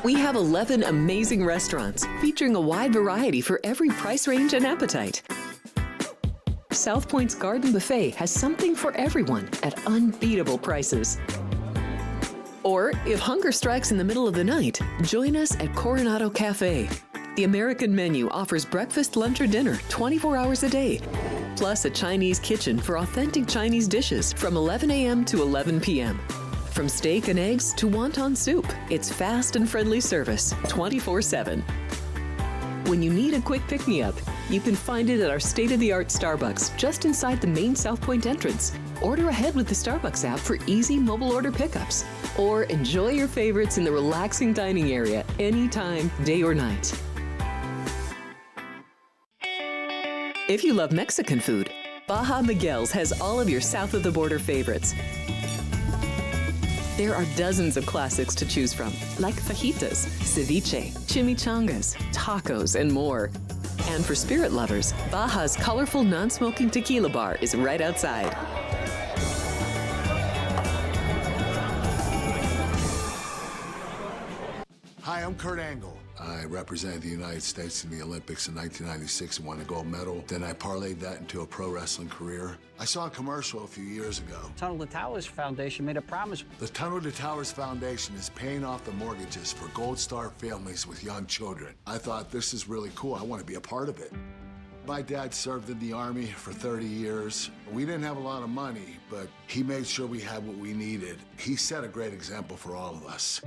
We have 11 amazing restaurants featuring a wide variety for every price range and appetite. South Point's Garden Buffet has something for everyone at unbeatable prices. Or, if hunger strikes in the middle of the night, join us at Coronado Cafe. The American menu offers breakfast, lunch, or dinner 24 hours a day, plus a Chinese kitchen for authentic Chinese dishes from 11 a.m. to 11 p.m. From steak and eggs to wonton soup, it's fast and friendly service 24/7. When you need a quick pick-me-up, you can find it at our state-of-the-art Starbucks just inside the main South Point entrance. Order ahead with the Starbucks app for easy mobile order pickups. Or enjoy your favorites in the relaxing dining area anytime, day or night. If you love Mexican food, Baja Miguel's has all of your south of the border favorites. There are dozens of classics to choose from, like fajitas, ceviche, chimichangas, tacos, and more. And for spirit lovers, Baja's colorful non-smoking tequila bar is right outside. Hi, I'm Kurt Angle. I represented the United States in the Olympics in 1996 and won a gold medal. Then I parlayed that into a pro wrestling career. I saw a commercial a few years ago. Tunnel to Towers Foundation made a promise. The Tunnel to Towers Foundation is paying off the mortgages for Gold Star families with young children. I thought, this is really cool. I want to be a part of it. My dad served in the Army for 30 years. We didn't have a lot of money, but he made sure we had what we needed. He set a great example for all of us.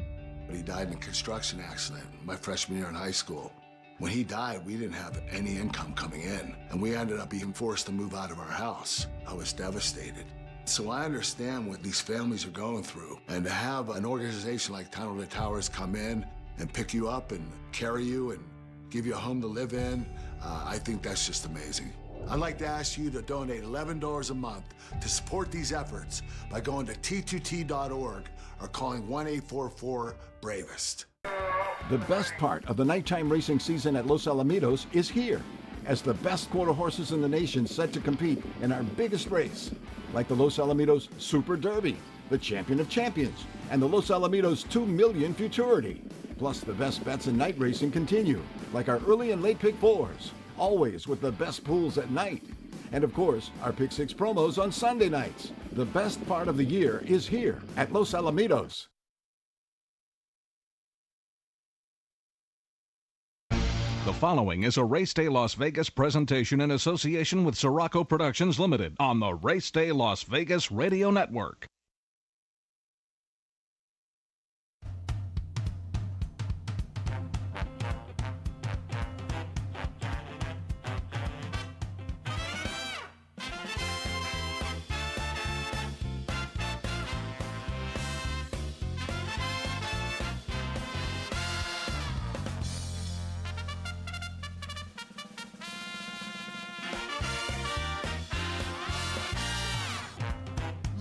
He died in a construction accident my freshman year in high school. When he died, we didn't have any income coming in, and we ended up being forced to move out of our house. I was devastated. So I understand what these families are going through, and to have an organization like Tunnel to Towers come in and pick you up and carry you and give you a home to live in, I think that's just amazing. I'd like to ask you to donate $11 a month to support these efforts by going to t2t.org or calling 1-844-BRAVEST. The best part of the nighttime racing season at Los Alamitos is here, as the best quarter horses in the nation set to compete in our biggest race, like the Los Alamitos Super Derby, the Champion of Champions, and the Los Alamitos 2 Million Futurity. Plus, the best bets in night racing continue, like our early and late pick fours, always with the best pools at night. And of course, our Pick 6 promos on Sunday nights. The best part of the year is here at Los Alamitos. The following is a Race Day Las Vegas presentation in association with Siraco Productions Limited on the Race Day Las Vegas Radio Network.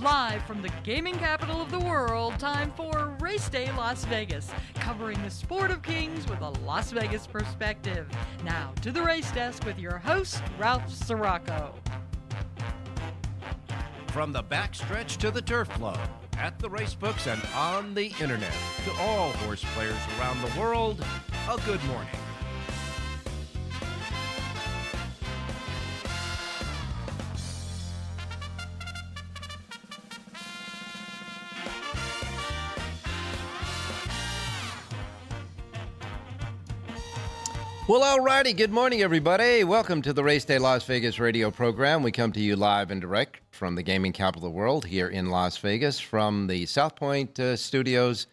Live from the gaming capital of the world, time for Race Day Las Vegas, covering the sport of kings with a Las Vegas perspective. Now to the race desk with your host, Ralph Siraco. From the backstretch to the turf club, at the racebooks and on the internet, to all horse players around the world, a good morning. Well, all righty. Good morning, everybody. Welcome to the Race Day Las Vegas radio program. We come to you live and direct from the gaming capital of the world here in Las Vegas, from the South Point studios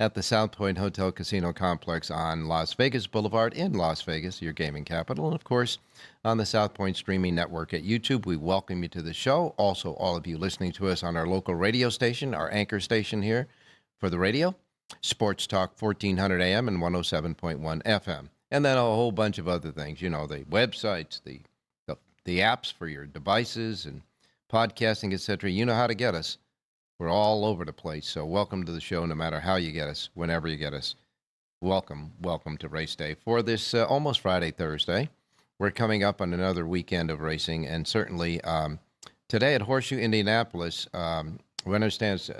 at the South Point Hotel Casino Complex on Las Vegas Boulevard in Las Vegas, your gaming capital, and of course on the South Point streaming network at YouTube. We welcome you to the show. Also, all of you listening to us on our local radio station, our anchor station here for the radio, Sports Talk 1400 AM and 107.1 FM. And then a whole bunch of other things, you know, the websites, the apps for your devices and podcasting, etc. You know how to get us. We're all over the place. So welcome to the show, no matter how you get us, whenever you get us. Welcome to Race Day. For this almost Friday, Thursday, we're coming up on another weekend of racing. And certainly today at Horseshoe Indianapolis, we understand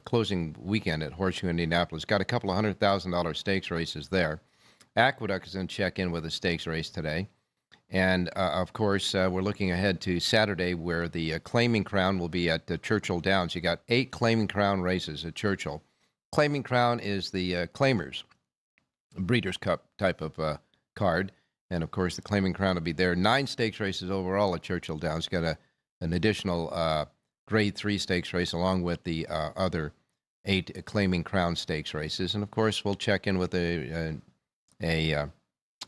closing weekend at Horseshoe Indianapolis. Got a couple of $100,000 stakes races there. Aqueduct is going to check in with a stakes race today. And, of course, we're looking ahead to Saturday where the Claiming Crown will be at Churchill Downs. You got 8 Claiming Crown races at Churchill. Claiming Crown is the Claimers, Breeders' Cup type of card. And, of course, the Claiming Crown will be there. 9 stakes races overall at Churchill Downs. You got an additional Grade 3 stakes race along with the other 8 Claiming Crown stakes races. And, of course, we'll check in with a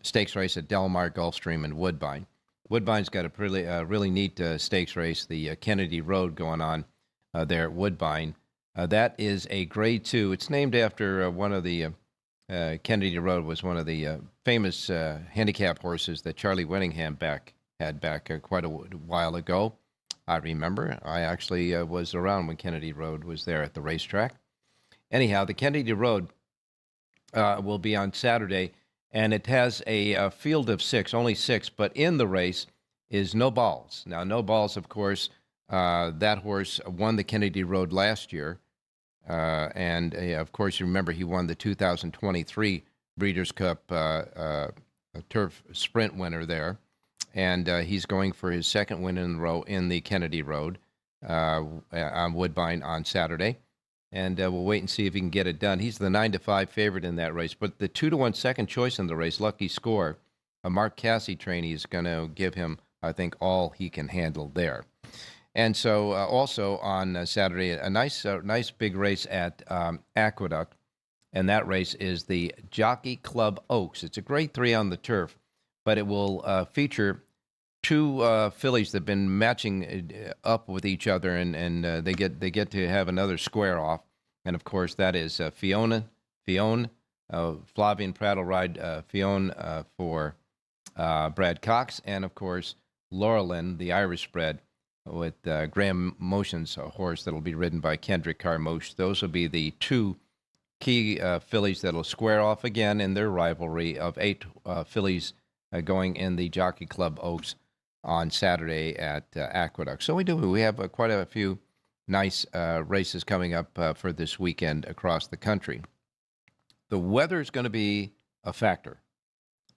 stakes race at Del Mar, Gulfstream, and Woodbine. Woodbine's got a really neat stakes race, the Kennedy Road going on there at Woodbine. That is a Grade 2. It's named after one of the Kennedy Road was one of the famous handicap horses that Charlie Whittingham had back quite a while ago. I remember. I actually was around when Kennedy Road was there at the racetrack. Anyhow, the Kennedy Road will be on Saturday, and it has a field of 6, only 6, but in the race is No Balls. Now, No Balls, of course, that horse won the Kennedy Road last year, and of course, you remember he won the 2023 Breeders' Cup turf sprint winner there, and he's going for his second win in a row in the Kennedy Road on Woodbine on Saturday. And we'll wait and see if he can get it done. He's the 9-5 favorite in that race. But the 2-1 second choice in the race, Lucky Score, a Mark Casse trainee, is going to give him, I think, all he can handle there. And so also on Saturday, a nice big race at Aqueduct. And that race is the Jockey Club Oaks. It's a Grade 3 on the turf, but it will feature 2 fillies that have been matching up with each other, and they get to have another square off. And of course, that is Fionn, Flavian Pratt will ride Fionn for Brad Cox, and of course, Laurelin, the Irish bred, with Graham Motion's horse that'll be ridden by Kendrick Carmouche. Those will be the 2 key fillies that'll square off again in their rivalry of 8 fillies going in the Jockey Club Oaks on Saturday at Aqueduct. So we have quite a few nice races coming up for this weekend across the country. The weather is going to be a factor.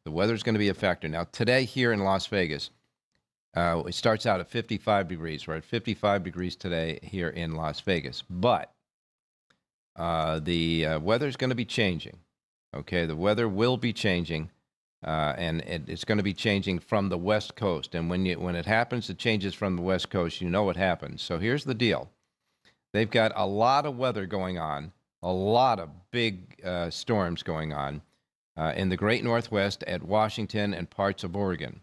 Now, today here in Las Vegas, it starts out at 55 degrees. We're at 55 degrees today here in Las Vegas. But the weather is going to be changing. Okay, the weather will be changing. And it's going to be changing from the West Coast. And when it happens, it changes from the West Coast. You know what happens. So here's the deal. They've got a lot of weather going on, a lot of big storms going on in the Great Northwest at Washington and parts of Oregon.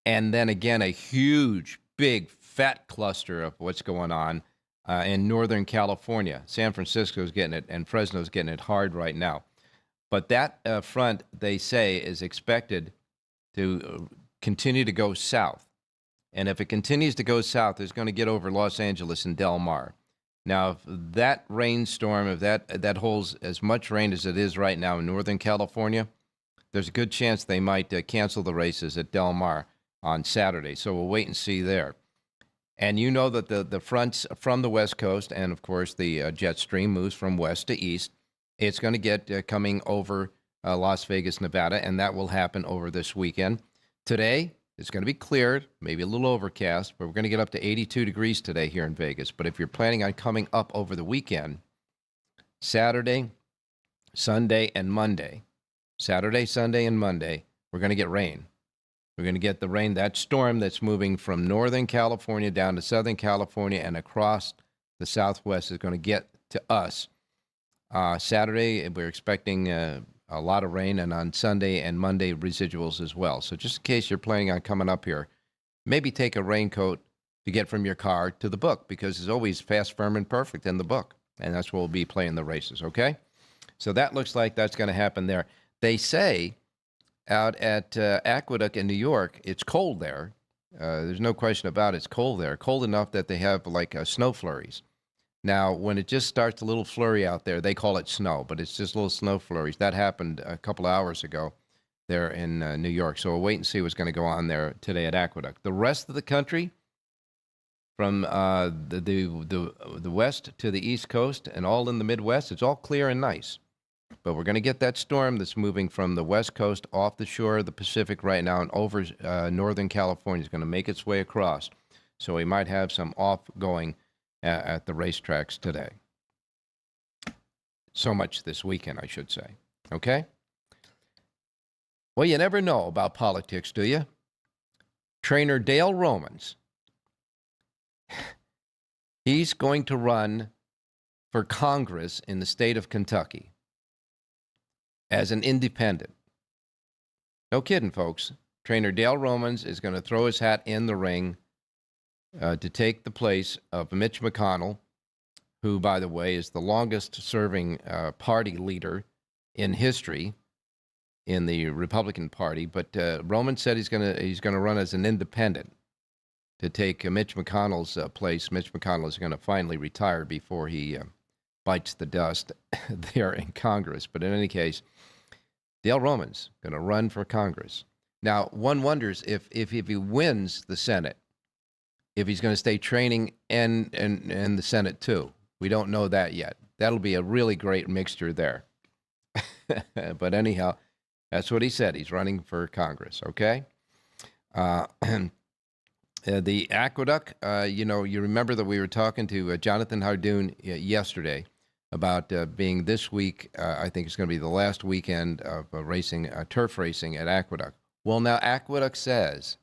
And then again, a huge, big, fat cluster of what's going on in Northern California. San Francisco's getting it, and Fresno's getting it hard right now. But that front, they say, is expected to continue to go south. And if it continues to go south, it's going to get over Los Angeles and Del Mar. Now, if that rainstorm, if that holds as much rain as it is right now in Northern California, there's a good chance they might cancel the races at Del Mar on Saturday. So we'll wait and see there. And you know that the fronts from the West Coast, and, of course, the jet stream moves from west to east. It's going to get coming over Las Vegas, Nevada, and that will happen over this weekend. Today, it's going to be cleared, maybe a little overcast, but we're going to get up to 82 degrees today here in Vegas. But if you're planning on coming up over the weekend, Saturday, Sunday, and Monday, we're going to get rain. We're going to get the rain, that storm that's moving from Northern California down to Southern California and across the Southwest is going to get to us. Saturday, we're expecting a lot of rain, and on Sunday and Monday, residuals as well. So just in case you're planning on coming up here, maybe take a raincoat to get from your car to the book, because it's always fast, firm, and perfect in the book. And that's where we'll be playing the races, okay? So that looks like that's going to happen there. They say out at Aqueduct in New York, it's cold there. There's no question about it. It's cold there. Cold enough that they have like snow flurries. Now, when it just starts a little flurry out there, they call it snow, but it's just little snow flurries. That happened a couple hours ago there in New York. So we'll wait and see what's going to go on there today at Aqueduct. The rest of the country, from the west to the east coast and all in the Midwest. It's all clear and nice. But we're going to get that storm that's moving from the west coast off the shore of the Pacific right now and over northern California. It's going to make its way across. So we might have some off-going at the racetracks today. So much this weekend, I should say. Okay? Well, you never know about politics, do you? Trainer Dale Romans, he's going to run for Congress in the state of Kentucky as an independent. No kidding, folks. Trainer Dale Romans is going to throw his hat in the ring to take the place of Mitch McConnell, who, by the way, is the longest-serving party leader in history in the Republican Party. But Romans said he's going to run as an independent to take Mitch McConnell's place. Mitch McConnell is going to finally retire before he bites the dust there in Congress. But in any case, Dale Romans going to run for Congress. Now, one wonders if he wins the Senate, if he's going to stay training and the Senate too. We don't know that yet. That'll be a really great mixture there. But anyhow, that's what he said. He's running for Congress, okay? The aqueduct, you remember that we were talking to Jonathan Hardoon yesterday about being this week, I think it's going to be the last weekend of racing, turf racing at Aqueduct. Well, now Aqueduct says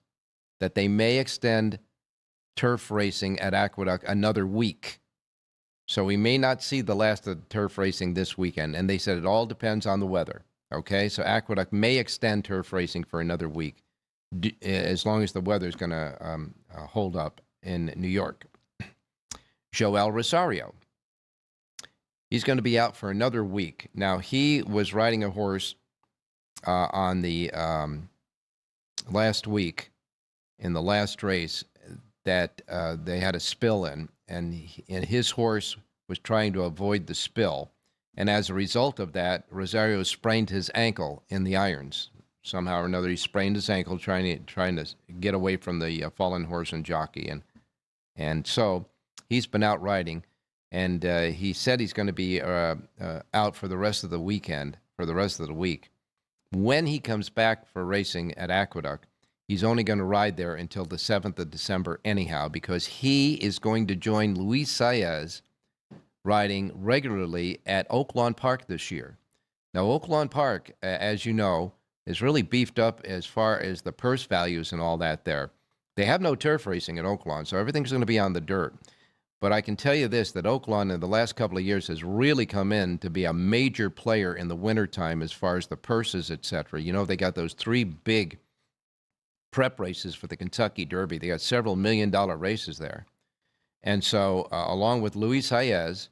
that they may extend turf racing at Aqueduct another week. So we may not see the last of turf racing this weekend. And they said it all depends on the weather. Okay, so Aqueduct may extend turf racing for another week as long as the weather is going to hold up in New York. Joel Rosario, he's going to be out for another week. Now, he was riding a horse on the last week in the last race that they had a spill in, and his horse was trying to avoid the spill. And as a result of that, Rosario sprained his ankle in the irons. Somehow or another, he sprained his ankle trying to get away from the fallen horse and jockey. And so he's been out riding, and he said he's going to be out for the rest of the weekend, for the rest of the week. When he comes back for racing at Aqueduct, he's only going to ride there until the 7th of December anyhow, because he is going to join Luis Saez riding regularly at Oaklawn Park this year. Now, Oaklawn Park, as you know, is really beefed up as far as the purse values and all that there. They have no turf racing at Oaklawn, so everything's going to be on the dirt. But I can tell you this, that Oaklawn in the last couple of years has really come in to be a major player in the wintertime as far as the purses, etc. You know, they got those 3 big prep races for the Kentucky Derby. They got several $1 million races there. And so, along with Luis Saez,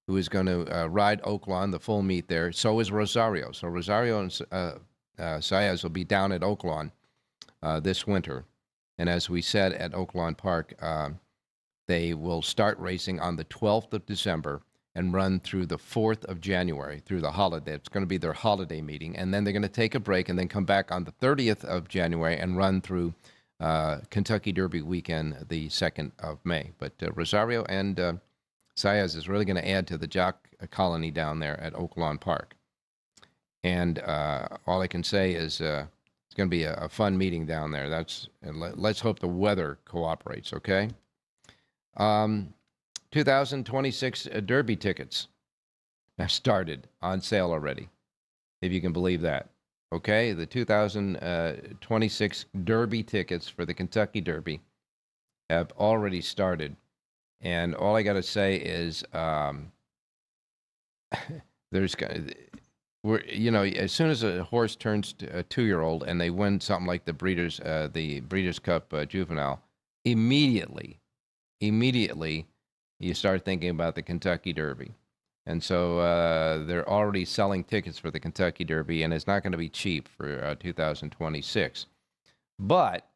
who is going to ride Oaklawn, the full meet there, so is Rosario. So Rosario and Saez will be down at Oaklawn this winter. And as we said at Oaklawn Park, they will start racing on the 12th of December and run through the 4th of January, through the holiday. It's going to be their holiday meeting. And then they're going to take a break and then come back on the 30th of January and run through Kentucky Derby weekend, the 2nd of May. But Rosario and Saez is really going to add to the jock colony down there at Oaklawn Park. And all I can say is it's going to be a fun meeting down there. Let's hope the weather cooperates, okay? 2026 Derby tickets have started on sale already, if you can believe that. Okay, the 2026 Derby tickets for the Kentucky Derby have already started. And all I got to say is as soon as a horse turns a 2-year-old and they win something like the Breeders' Cup Juvenile, immediately you start thinking about the Kentucky Derby. And so they're already selling tickets for the Kentucky Derby, and it's not going to be cheap for 2026. But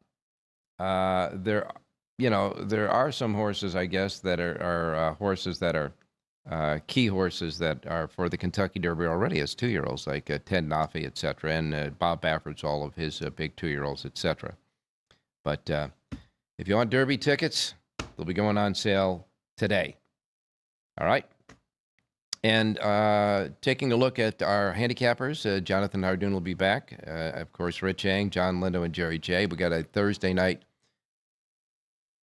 there are some horses, I guess, that are horses that are key horses that are for the Kentucky Derby already as 2-year-olds, like Ted Naffy, etc., and Bob Baffert's all of his big 2-year-olds, etc. But if you want Derby tickets, They'll be going on sale today. All right. And taking a look at our handicappers, Jonathan Hardoon will be back. Of course, Rich Yang, John Lindo, and Jerry J. We got a Thursday night,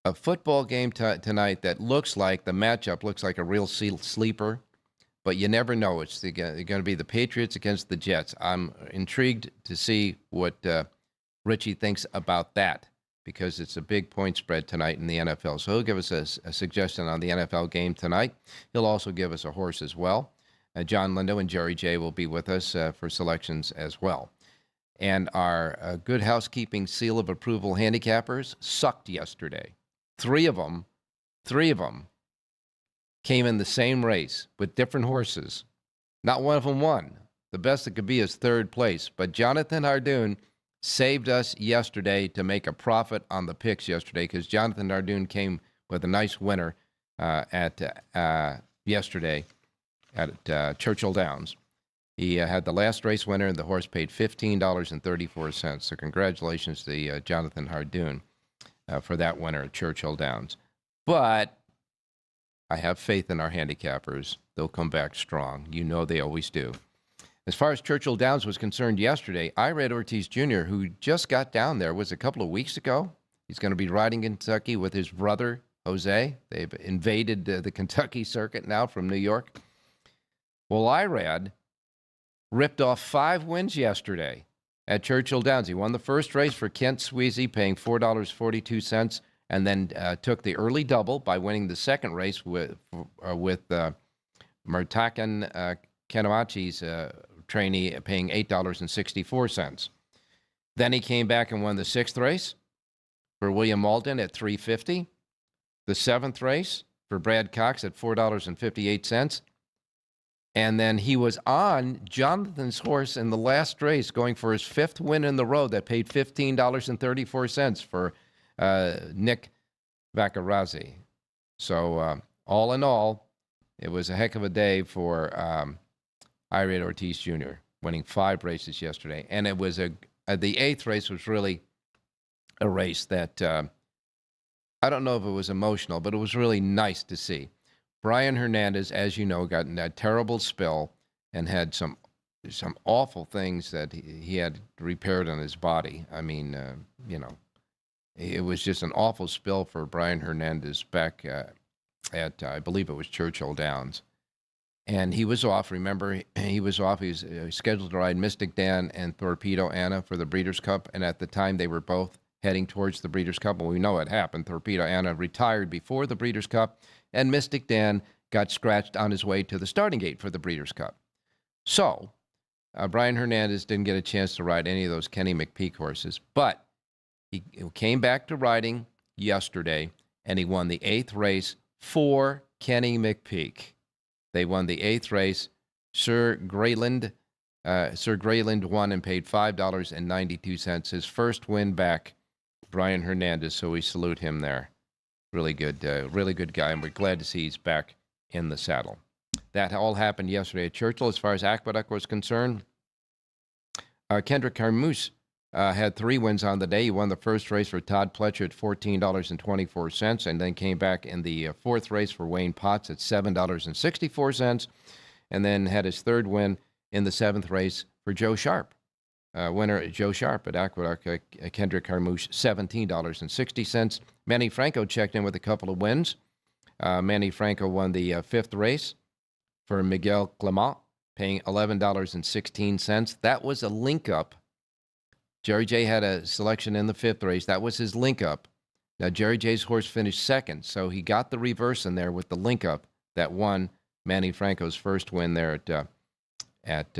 a football game tonight that looks like, the matchup looks like a real sleeper, but you never know. It's going to be the Patriots against the Jets. I'm intrigued to see what Richie thinks about that, because it's a big point spread tonight in the NFL. So he'll give us a suggestion on the NFL game tonight. He'll also give us a horse as well. John Lindo and Jerry J will be with us for selections as well. And our good housekeeping seal of approval handicappers sucked yesterday. Three of them came in the same race with different horses. Not one of them won. The best that could be is third place. But Jonathan Hardoon saved us yesterday to make a profit on the picks yesterday, because Jonathan Hardoon came with a nice winner yesterday at Churchill Downs. He had the last race winner, and the horse paid $15.34. So congratulations to Jonathan Hardoon for that winner at Churchill Downs. But I have faith in our handicappers. They'll come back strong. You know they always do. As far as Churchill Downs was concerned yesterday, Irad Ortiz Jr., who just got down there, was a couple of weeks ago. He's going to be riding in Kentucky with his brother, Jose. They've invaded the Kentucky circuit now from New York. Well, Irad ripped off 5 wins yesterday at Churchill Downs. He won the first race for Kent Sweezy, paying $4.42, and then took the early double by winning the second race with Murtakan Kanemachi's trainee, paying $8.64. Then he came back and won the 6th race for William Malden at $3.50. The 7th race for Brad Cox at $4.58. And then he was on Jonathan's horse in the last race, going for his 5th win in the row, that paid $15.34 for Nick Vaccarazzi. So all in all, it was a heck of a day for Irad Ortiz Jr., winning 5 races yesterday. And it was the 8th race was really a race that I don't know if it was emotional, but it was really nice to see. Brian Hernandez, as you know, got in that terrible spill and had some awful things that he had repaired on his body. I mean, it was just an awful spill for Brian Hernandez back at I believe it was Churchill Downs. And he was off. Remember, he was off. He was scheduled to ride Mystic Dan and Torpedo Anna for the Breeders' Cup. And at the time, they were both heading towards the Breeders' Cup. Well, we know what happened. Torpedo Anna retired before the Breeders' Cup, and Mystic Dan got scratched on his way to the starting gate for the Breeders' Cup. So Brian Hernandez didn't get a chance to ride any of those Kenny McPeak horses. But he came back to riding yesterday, and he won the 8th race for Kenny McPeak. They won the 8th race. Sir Greyland won and paid $5.92. His first win back, Brian Hernandez. So we salute him there. Really good guy, and we're glad to see he's back in the saddle. That all happened yesterday at Churchill. As far as Aqueduct was concerned, Kendrick Carmouche had 3 wins on the day. He won the first race for Todd Pletcher at $14.24, and then came back in the 4th race for Wayne Potts at $7.64, and then had his 3rd win in the 7th race for Joe Sharp. Winner Joe Sharp at Aqueduct, Kendrick Carmouche, $17.60. Manny Franco checked in with a couple of wins. Manny Franco won the 5th race for Miguel Clement, paying $11.16. That was a link-up. Jerry J had a selection in the 5th race. That was his link-up. Now, Jerry J's horse finished 2nd, so he got the reverse in there with the link-up that won Manny Franco's first win there at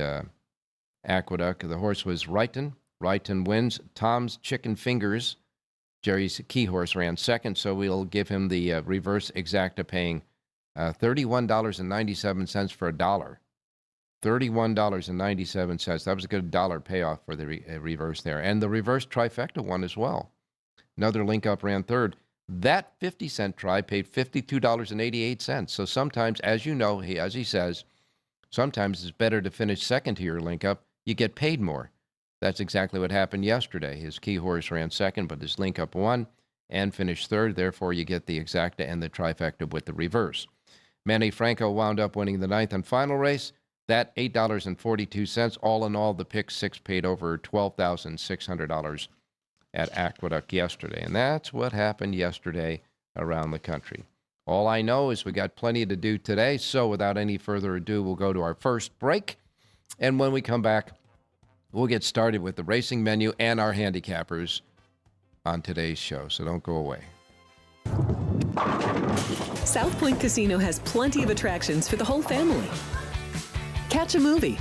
Aqueduct. The horse was Wrighton. Wrighton wins. Tom's Chicken Fingers, Jerry's key horse, ran 2nd, so we'll give him the reverse exacta, paying $31.97 for $1. $31.97. That was a good $1 payoff for the reverse there. And the reverse trifecta won as well. Another link-up ran 3rd. That 50-cent try paid $52.88. So sometimes, as you know, as he says, sometimes it's better to finish 2nd to your link-up. You get paid more. That's exactly what happened yesterday. His key horse ran 2nd, but his link-up won. and finished third. Therefore, you get the exacta and the trifecta with the reverse. Manny Franco wound up winning the ninth and final race. That $8.42. All in all, the pick six paid over $12,600 at Aqueduct yesterday. And that's what happened yesterday around the country. All I know is we got plenty to do today. So without any further ado, we'll go to our first break. And when we come back, we'll get started with the racing menu and our handicappers on today's show. So don't go away. South Point Casino has plenty of attractions for the whole family. Catch a movie.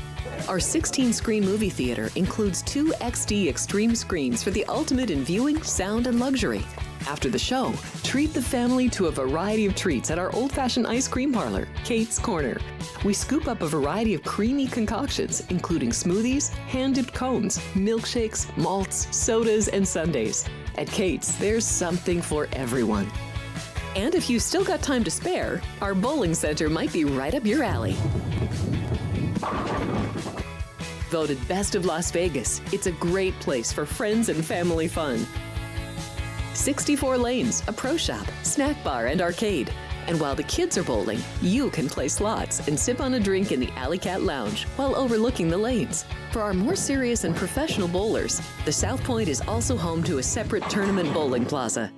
Our 16-screen movie theater includes 2 XD Extreme screens for the ultimate in viewing, sound, and luxury. After the show, treat the family to a variety of treats at our old-fashioned ice cream parlor, Kate's Corner. We scoop up a variety of creamy concoctions, including smoothies, hand-dipped cones, milkshakes, malts, sodas, and sundaes. At Kate's, there's something for everyone. And if you've still got time to spare, our bowling center might be right up your alley. Voted Best of Las Vegas, it's a great place for friends and family fun. 64 lanes, a pro shop, snack bar, and arcade. And while the kids are bowling, you can play slots and sip on a drink in the Alley Cat Lounge while overlooking the lanes. For our more serious and professional bowlers, the South Point is also home to a separate tournament bowling plaza.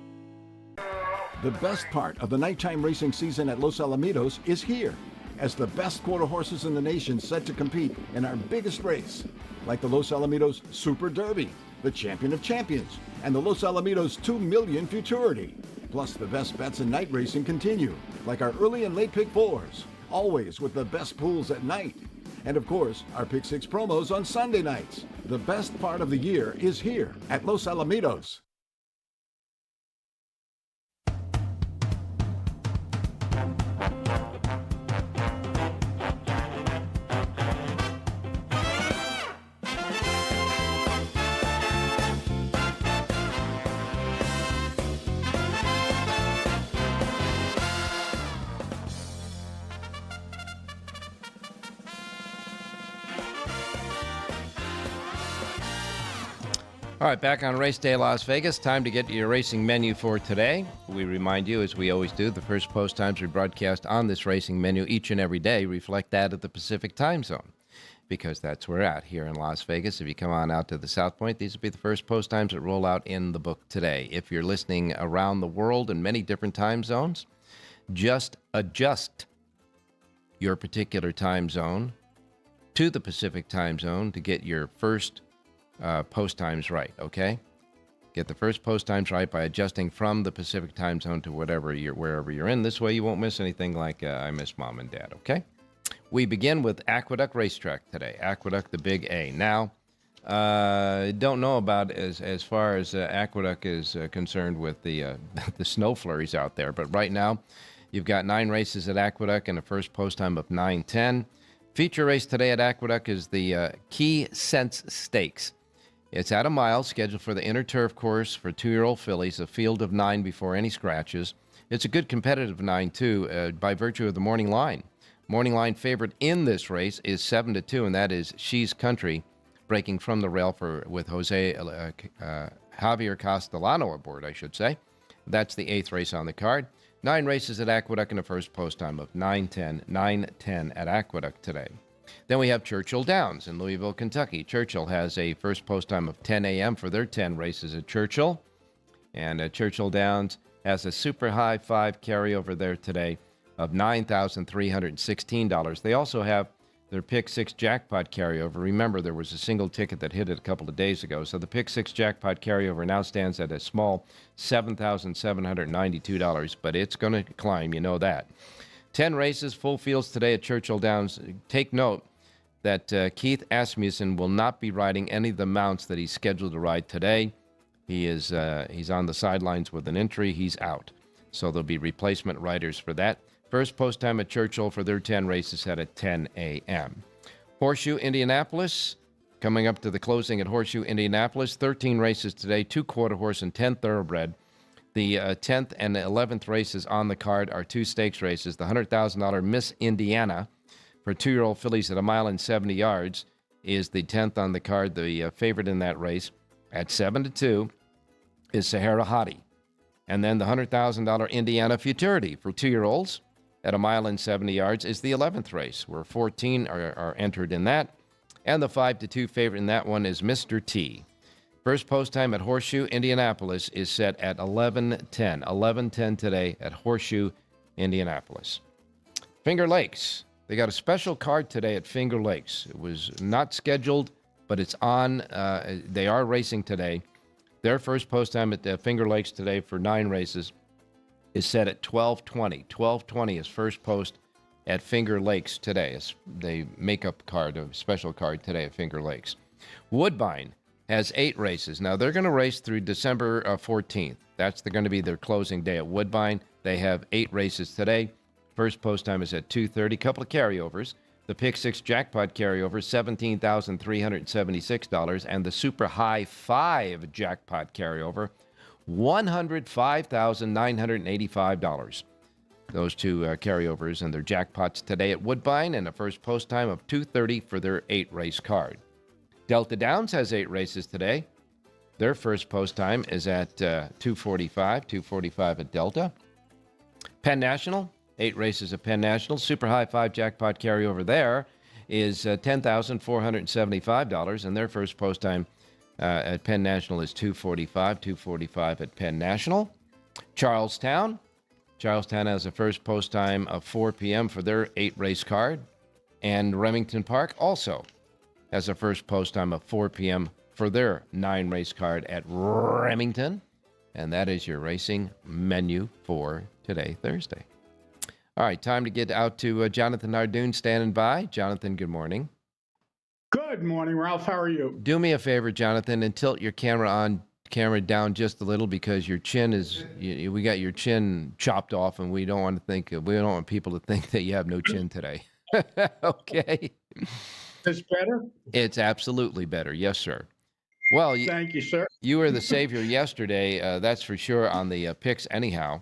The best part of the nighttime racing season at Los Alamitos is here, as the best quarter horses in the nation set to compete in our biggest race, like the Los Alamitos Super Derby, the Champion of Champions, and the Los Alamitos 2 Million Futurity. Plus, the best bets in night racing continue, like our early and late pick fours, always with the best pools at night. And of course, our pick six promos on Sunday nights. The best part of the year is here at Los Alamitos. All right, back on Race Day Las Vegas. Time to get your racing menu for today. We remind you, as we always do, the first post times we broadcast on this racing menu each and every day reflect that of the Pacific time zone, because that's where we're at here in Las Vegas. If you come on out to the South Point, these will be the first post times that roll out in the book today. If you're listening around the world in many different time zones, just adjust your particular time zone to the Pacific time zone to get your first post times right, okay? Get the first post times right by adjusting from the Pacific time zone to wherever you're in. This way you won't miss anything like I miss Mom and Dad, okay? We begin with Aqueduct Racetrack today. Aqueduct, the Big A. Now, don't know about as far as Aqueduct is concerned with the snow flurries out there, but right now you've got 9 races at Aqueduct and a first post time of 9:10. Feature race today at Aqueduct is the Key Sense Stakes. It's at a mile, scheduled for the inner turf course for 2-year-old fillies, a field of 9 before any scratches. It's a good competitive 9, too, by virtue of the morning line. Morning line favorite in this race is 7-2, and that is She's Country, breaking from the rail with Javier Castellano aboard, I should say. That's the 8th race on the card. 9 races at Aqueduct and a first post time of 9:10 at Aqueduct today. Then we have Churchill Downs in Louisville, Kentucky. Churchill has a first post time of 10 a.m. for their 10 races at Churchill. And Churchill Downs has a super high 5 carryover there today of $9,316. They also have their Pick 6 jackpot carryover. Remember, there was a single ticket that hit it a couple of days ago. So the Pick 6 jackpot carryover now stands at a small $7,792, but it's going to climb, you know that. 10 races, full fields today at Churchill Downs. Take note that Keith Asmussen will not be riding any of the mounts that he's scheduled to ride today. He's on the sidelines with an injury. He's out. So there'll be replacement riders for that. First post time at Churchill for their 10 races set at 10 a.m. Horseshoe Indianapolis, coming up to the closing at Horseshoe Indianapolis. 13 races today, 2 quarter horse and 10 thoroughbred. The 10th and 11th races on the card are 2 stakes races. The $100,000 Miss Indiana for 2-year-old fillies at 1 mile and 70 yards is the 10th on the card. The favorite in that race at 7-2 is Sahara Hottie. And then the $100,000 Indiana Futurity for 2-year-olds at 1 mile and 70 yards is the 11th race, where 14 are entered in that. And the 5-2 favorite in that one is Mr. T. First post time at Horseshoe, Indianapolis is set at 11:10. 11:10 today at Horseshoe, Indianapolis. Finger Lakes. They got a special card today at Finger Lakes. It was not scheduled, but it's on. They are racing today. Their first post time at Finger Lakes today for 9 races is set at 12:20. 12:20 is first post at Finger Lakes today. They make up card, a special card today at Finger Lakes. Woodbine has 8 races. Now, they're going to race through December 14th. That's going to be their closing day at Woodbine. They have 8 races today. First post time is at 2:30. Couple of carryovers. The Pick 6 Jackpot carryover, $17,376. And the Super High 5 Jackpot carryover, $105,985. Those 2 carryovers and their jackpots today at Woodbine, and a first post time of 2:30 for their 8-race card. Delta Downs has 8 races today. Their first post time is at 2:45 at Delta. Penn National, 8 races at Penn National. Super High 5 Jackpot carryover there is $10,475, and their first post time at Penn National is 2:45 at Penn National. Charlestown has a first post time of 4 p.m. for their 8-race card, and Remington Park also has a first post time of 4 p.m. for their 9-race card at Remington. And that is your racing menu for today, Thursday. All right, time to get out to Jonathan Nardoon standing by. Jonathan, good morning. Good morning, Ralph. How are you? Do me a favor, Jonathan, and tilt your camera down just a little, because your chin is, we got your chin chopped off, and we don't want people to think that you have no chin today. Okay. It's better? It's absolutely better. Yes, sir. Well, thank you, sir. You were the savior yesterday, that's for sure, on the picks anyhow.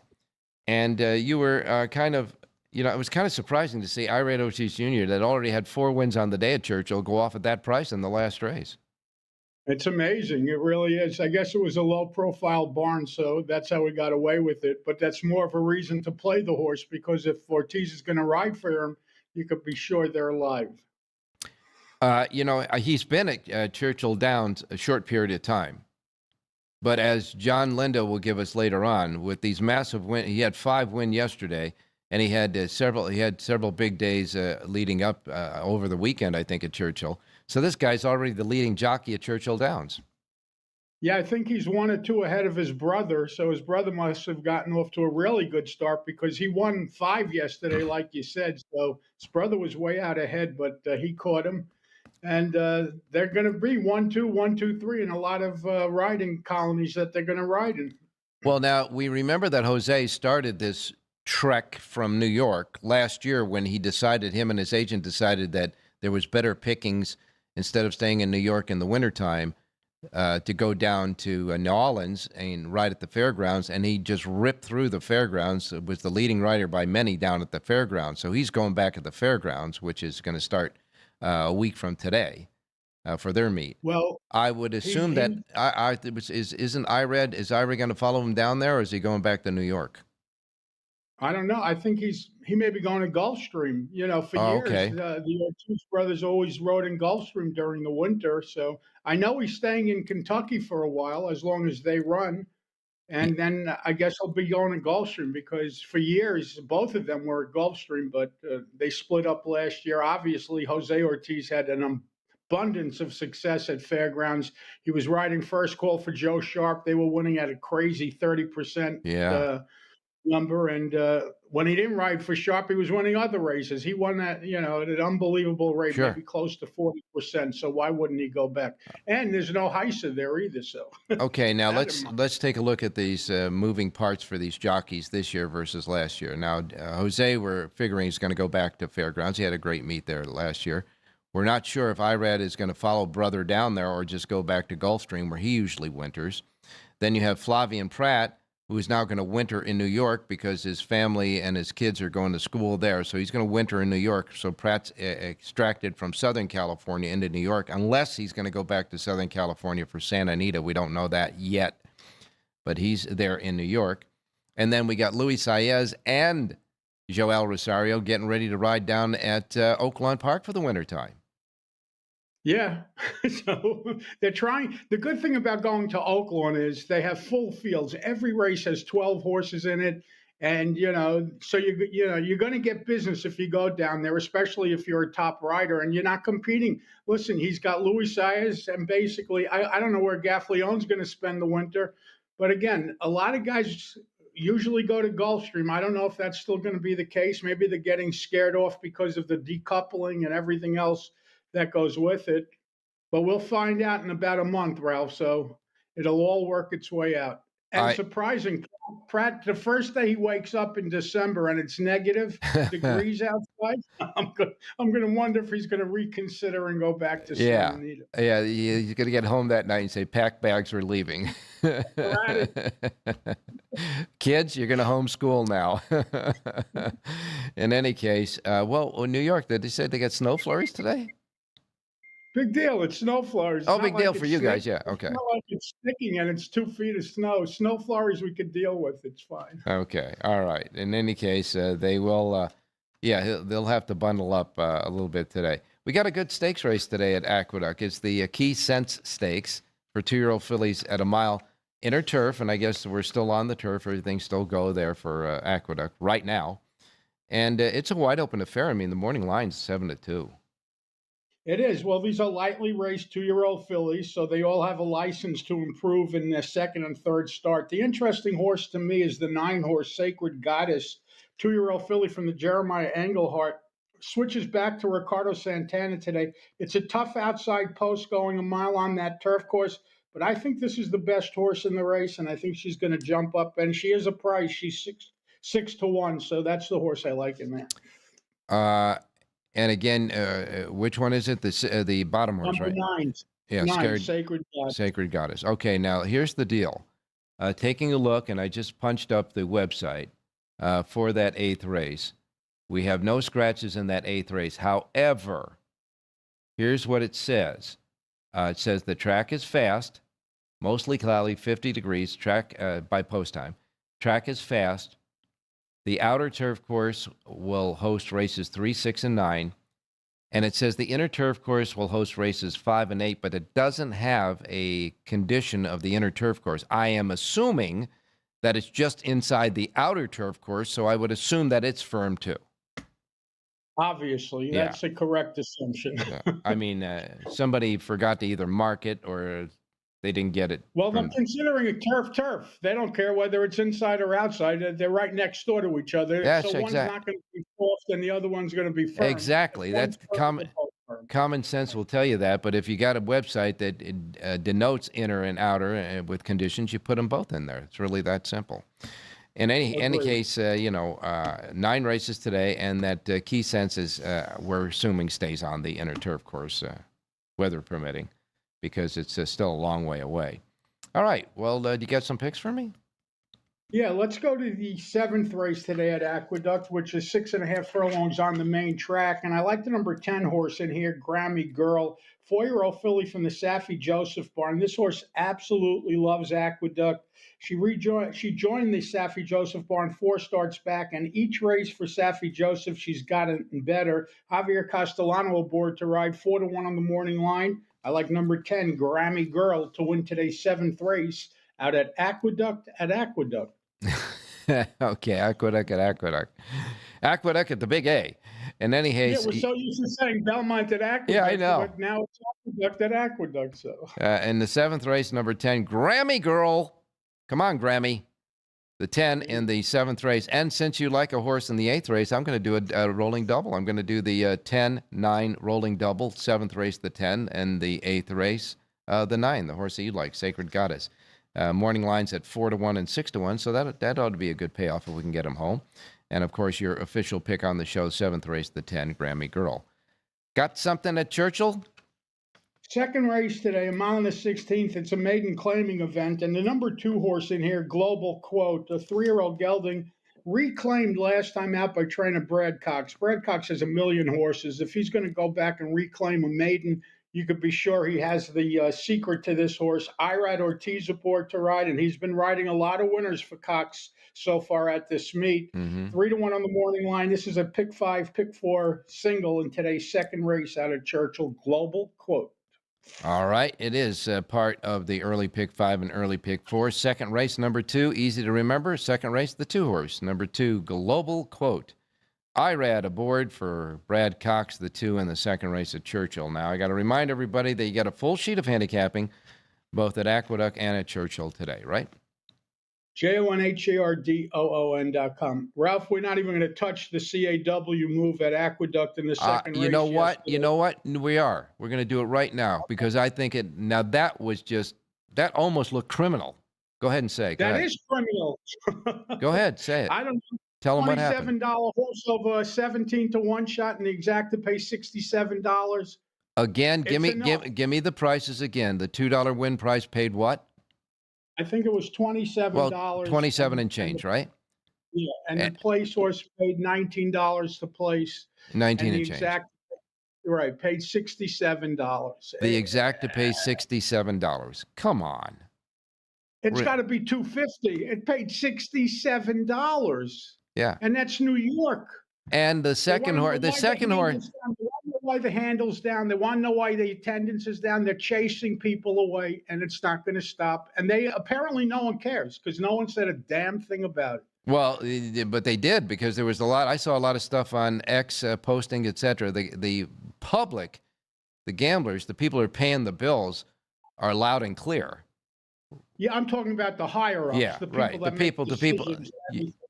And you were kind of, it was kind of surprising to see Irad Ortiz Jr., that already had 4 wins on the day at Churchill, go off at that price in the last race. It's amazing. It really is. I guess it was a low-profile barn, so that's how we got away with it. But that's more of a reason to play the horse, because if Ortiz is going to ride for him, you could be sure they're alive. He's been at Churchill Downs a short period of time. But as John Lindo will give us later on, with these massive wins, he had 5 wins yesterday, and he had several big days leading up over the weekend, I think, at Churchill. So this guy's already the leading jockey at Churchill Downs. Yeah, I think he's 1 or 2 ahead of his brother. So his brother must have gotten off to a really good start, because he won 5 yesterday, like you said. So his brother was way out ahead, but he caught him. And they're going to be 1, 2, 1, 2, 3, and a lot of riding colonies that they're going to ride in. Well, now we remember that Jose started this trek from New York last year when him and his agent decided that there was better pickings instead of staying in New York in the wintertime to go down to New Orleans and ride at the fairgrounds. And he just ripped through the fairgrounds. It was the leading rider by many down at the fairgrounds. So he's going back at the fairgrounds, which is going to start a week from today for their meet. Well, I would assume isn't Irad going to follow him down there, or is he going back to New York? I don't know. I think he may be going to Gulfstream. For years, okay. The Ortiz brothers always rode in Gulfstream during the winter. So I know he's staying in Kentucky for a while, as long as they run. And then I guess he'll be going to Gulfstream, because for years, both of them were at Gulfstream, but they split up last year. Obviously, Jose Ortiz had an abundance of success at fairgrounds. He was riding First Call for Joe Sharp. They were winning at a crazy 30% number. And when he didn't ride for Sharp, he was winning other races. He won that, at an unbelievable rate, maybe close to 40%. So why wouldn't he go back? And there's no Heisa there either. So okay, now let's take a look at these moving parts for these jockeys this year versus last year. Now, Jose, we're figuring he's going to go back to fairgrounds. He had a great meet there last year. We're not sure if Irad is going to follow brother down there or just go back to Gulfstream, where he usually winters. Then you have Flavian Pratt, who is now going to winter in New York because his family and his kids are going to school there. So he's going to winter in New York. So Pratt's extracted from Southern California into New York, unless he's going to go back to Southern California for Santa Anita. We don't know that yet, but he's there in New York. And then we got Luis Saez and Joel Rosario getting ready to ride down at Oaklawn Park for the wintertime. Yeah. So they're trying. The good thing about going to Oaklawn is they have full fields. Every race has 12 horses in it. And, so you're going to get business if you go down there, especially if you're a top rider and you're not competing. Listen, he's got Luis Saez, and basically, I don't know where Gaffleone's going to spend the winter. But again, a lot of guys usually go to Gulfstream. I don't know if that's still going to be the case. Maybe they're getting scared off because of the decoupling and everything else that goes with it. But we'll find out in about a month, Ralph. So it'll all work its way out. And surprising, Pratt, the first day he wakes up in December and it's negative degrees outside, I'm going to wonder if he's going to reconsider and go back to Santa Anita. Yeah, he's going to get home that night and say, pack bags, we're leaving. Kids, you're going to homeschool now. In any case, New York, did they say they got snow flurries today? Big deal. It's snow flurries. Oh, big deal for you guys. Yeah. Okay. It's not like it's sticking and it's 2 feet of snow. Snow flurries we could deal with. It's fine. Okay. All right. In any case, they will, they'll have to bundle up a little bit today. We got a good stakes race today at Aqueduct. It's the Key Sense Stakes for 2-year-old fillies at a mile inner turf. And I guess we're still on the turf. Everything still go there for Aqueduct right now. And it's a wide open affair. I mean, the morning line's 7-2. It is. Well, these are lightly raced 2-year-old fillies, so they all have a license to improve in their second and third start. The interesting horse to me is the 9-horse Sacred Goddess, 2-year-old filly from the Jeremiah Engelhart. Switches back to Ricardo Santana today. It's a tough outside post going a mile on that turf course, but I think this is the best horse in the race, and I think she's going to jump up, and she is a price. She's 6-1, so that's the horse I like in there. And again, which one is it? The bottom horse, Number right? 9. Yeah, 9, Sacred Goddess. Sacred Goddess. Okay, now here's the deal. Taking a look, and I just punched up the website for that 8th race. We have no scratches in that 8th race. However, here's what it says. It says the track is fast, mostly cloudy, 50 degrees, track by post time. Track is fast. The outer turf course will host races 3, 6, and 9. And it says the inner turf course will host races 5 and 8, but it doesn't have a condition of the inner turf course. I am assuming that it's just inside the outer turf course, so I would assume that it's firm too. Obviously, that's a correct assumption. I mean, somebody forgot to either mark it or they didn't get it. Well, they're considering a turf. They don't care whether it's inside or outside. They're right next door to each other. That's so one's not going to be soft and the other one's going to be firm. Exactly. That's common sense will tell you that. But if you got a website that denotes inner and outer with conditions, you put them both in there. It's really that simple. In any case, 9 races today, and that Key Sense is, we're assuming, stays on the inner turf course, weather permitting, because it's still a long way away. All right. Well, do you got some picks for me? Yeah, let's go to the 7th race today at Aqueduct, which is 6.5 furlongs on the main track. And I like the number 10 horse in here, Grammy Girl, 4-year-old filly from the Saffie Joseph barn. This horse absolutely loves Aqueduct. She joined the Saffie Joseph barn 4 starts back, and each race for Saffie Joseph, she's gotten better. Javier Castellano aboard to ride 4-1 on the morning line. I like number 10, Grammy Girl, to win today's 7th race out at Aqueduct at Aqueduct. Okay, Aqueduct at Aqueduct. Aqueduct at the Big A. In any case... Yeah, we're so used to saying Belmont at Aqueduct. Yeah, I know. But now it's Aqueduct at Aqueduct, so... in the 7th race, number 10, Grammy Girl. Come on, Grammy. The 10 in the 7th race. And since you like a horse in the 8th race, I'm going to do a rolling double. I'm going to do the 10-9 rolling double. 7th race, the 10, and the 8th race, the 9, the horse that you like, Sacred Goddess. Morning lines at 4-1 and 6-1, so that ought to be a good payoff if we can get him home. And, of course, your official pick on the show, 7th race, the 10, Grammy Girl. Got something at Churchill? Second race today, a mile and a 16th. It's a maiden claiming event. And the number 2 horse in here, Global Quote, a 3-year-old gelding, reclaimed last time out by trainer Brad Cox. Brad Cox has 1 million horses. If he's going to go back and reclaim a maiden, you could be sure he has the secret to this horse, Irad Ortiz aboard to ride, and he's been riding a lot of winners for Cox so far at this meet. Mm-hmm. 3-1 on the morning line. This is a pick 5, pick 4 single in today's second race out of Churchill. Global Quote. All right. It is part of the early pick 5 and early pick 4. Second race, number 2, easy to remember. Second race, the 2-horse. Number 2, Global Quote. Irad aboard for Brad Cox, the 2 in the second race at Churchill. Now, I got to remind everybody that you got a full sheet of handicapping both at Aqueduct and at Churchill today, right? JONHARDOON.com. Ralph, we're not even going to touch the CAW move at Aqueduct in the second race. You know what? Yesterday. You know what? We are. We're going to do it right now because I think it. Now that was just that almost looked criminal. Go ahead and say it. That is criminal. Go ahead, say it. I don't know. Tell them what happened. $27 horse over 17 to 1 shot, and the exact to pay $67. Again, give me the prices again. The $2 win price paid what? I think it was $27. Well, 27 and change, right? Yeah, and the place horse paid $19 to place. 19 and the change. Exact, right, paid $67. The exact to pay $67. Come on. It's got to be $250. It paid $67. Yeah. And that's New York. And the second horse, They want to know why the handle's down. They want to know why the attendance is down. They're chasing people away, and it's not going to stop. And they apparently no one cares because no one said a damn thing about it. Well, but they did because there was a lot. I saw a lot of stuff on X posting, etc. The public, the gamblers, the people who are paying the bills, are loud and clear. Yeah, I'm talking about the higher ups. Yeah, the people right. That the people.